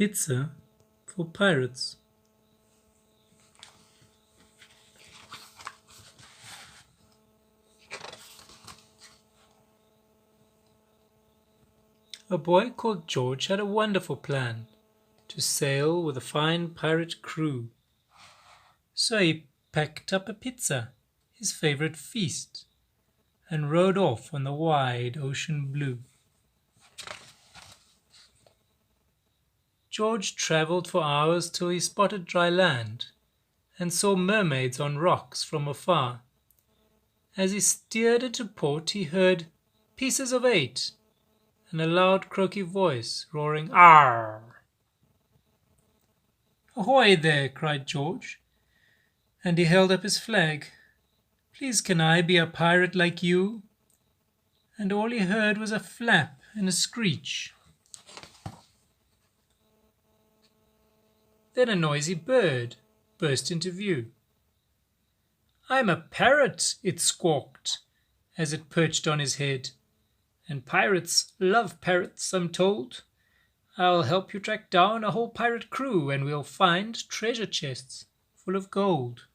Pizza for pirates. A boy called George had a wonderful plan to sail with a fine pirate crew. So he packed up a pizza, his favorite feast, and rowed off on the wide ocean blue. George travelled for hours till he spotted dry land and saw mermaids on rocks from afar. As he steered into port, he heard "Pieces of 8" and a loud croaky voice roaring "Arr!" "Ahoy there!" cried George, and he held up his flag. "Please can I be a pirate like you?" And all he heard was a flap and a screech. Then a noisy bird burst into view. "I'm a parrot," it squawked as it perched on his head, "and pirates love parrots, I'm told. I'll help you track down a whole pirate crew, and we'll find treasure chests full of gold."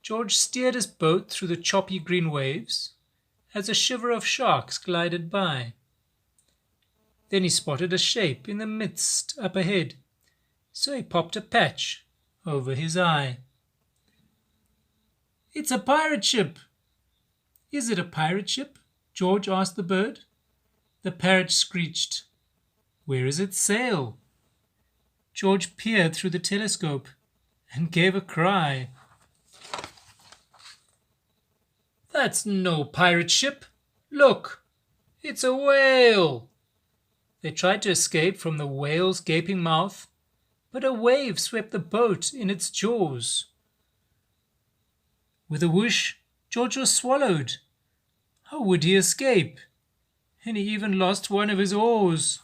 George steered his boat through the choppy green waves as a shiver of sharks glided by. Then he spotted a shape in the mist up ahead, so he popped a patch over his eye. "It's a pirate ship." "Is it a pirate ship?" George asked the bird. The parrot screeched, "Where is its sail?" George peered through the telescope and gave a cry. "That's no pirate ship. Look, it's a whale." They tried to escape from the whale's gaping mouth, but a wave swept the boat in its jaws. With a whoosh, George was swallowed. How would he escape? And he even lost one of his oars.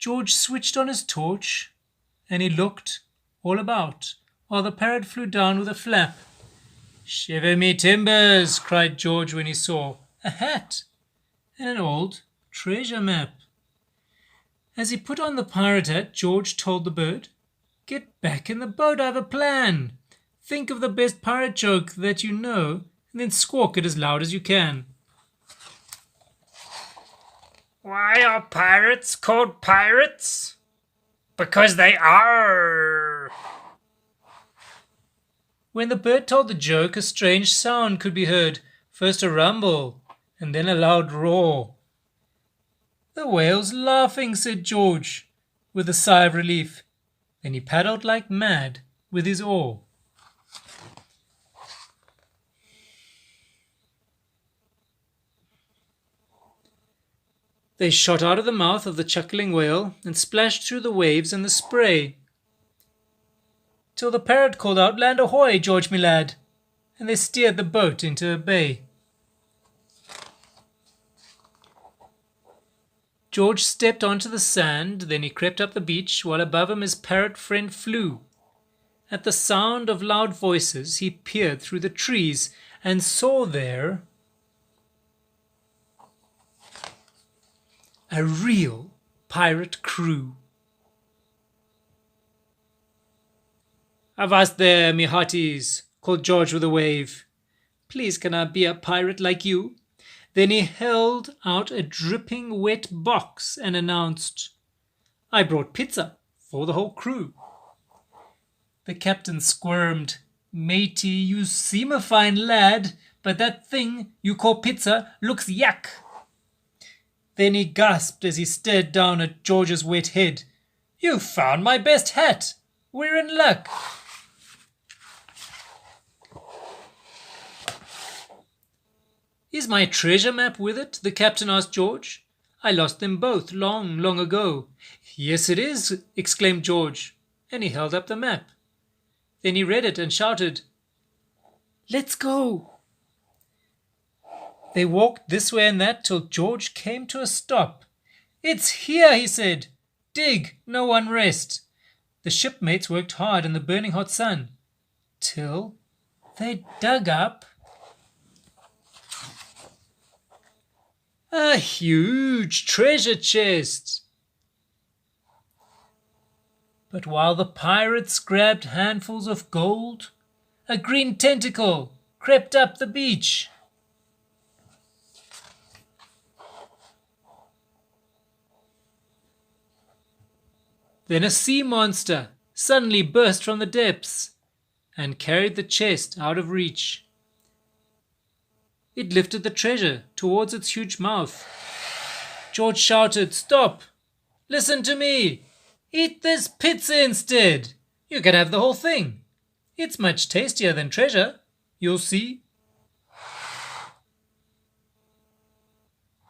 George switched on his torch, and he looked all about, while the parrot flew down with a flap. "Shiver me timbers!" cried George when he saw a hat and an old treasure map. As he put on the pirate hat, George told the bird, "Get back in the boat, I have a plan. Think of the best pirate joke that you know, and then squawk it as loud as you can." "Why are pirates called pirates?" "Because they are." When the bird told the joke, a strange sound could be heard, first a rumble, and then a loud roar. "The whale's laughing," said George, with a sigh of relief. Then he paddled like mad with his oar. They shot out of the mouth of the chuckling whale and splashed through the waves and the spray, till the parrot called out, "Land ahoy, George me lad," and they steered the boat into a bay. George stepped onto the sand, then he crept up the beach, while above him his parrot friend flew. At the sound of loud voices, he peered through the trees and saw there a real pirate crew. "Avast there, me hearties," called George with a wave. "Please can I be a pirate like you?" Then he held out a dripping wet box and announced, "I brought pizza for the whole crew." The captain squirmed. "Matey, you seem a fine lad, but that thing you call pizza looks yuck." Then he gasped as he stared down at George's wet head. "You found my best hat. We're in luck." "Is my treasure map with it?" the captain asked George. "I lost them both long, long ago." "Yes, it is," exclaimed George, and he held up the map. Then he read it and shouted, "Let's go." They walked this way and that till George came to a stop. "It's here," he said. "Dig, no one rest." The shipmates worked hard in the burning hot sun. till they dug up a huge treasure chest. But while the pirates grabbed handfuls of gold, a green tentacle crept up the beach. Then a sea monster suddenly burst from the depths and carried the chest out of reach. It lifted the treasure towards its huge mouth. George shouted, "Stop! Listen to me! Eat this pizza instead! You can have the whole thing. It's much tastier than treasure. You'll see."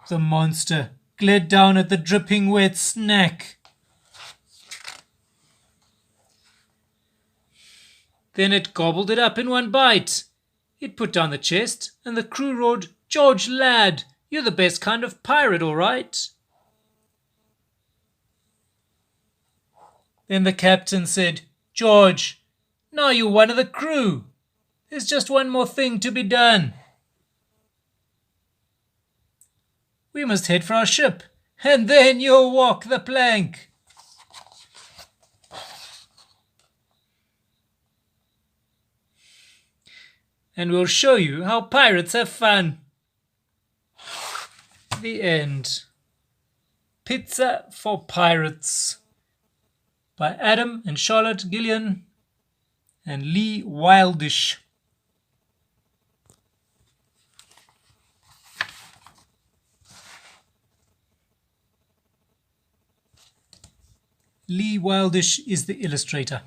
The monster glared down at the dripping wet snack. Then it gobbled it up in one bite. It put down the chest, and the crew roared, "George, lad, you're the best kind of pirate, all right." Then the captain said, "George, now you're one of the crew. There's just one more thing to be done. We must head for our ship, and then you'll walk the plank." And we'll show you how pirates have fun. The end. Pizza for Pirates by Adam and Charlotte Gillian and Lee Wildish. Lee Wildish is the illustrator.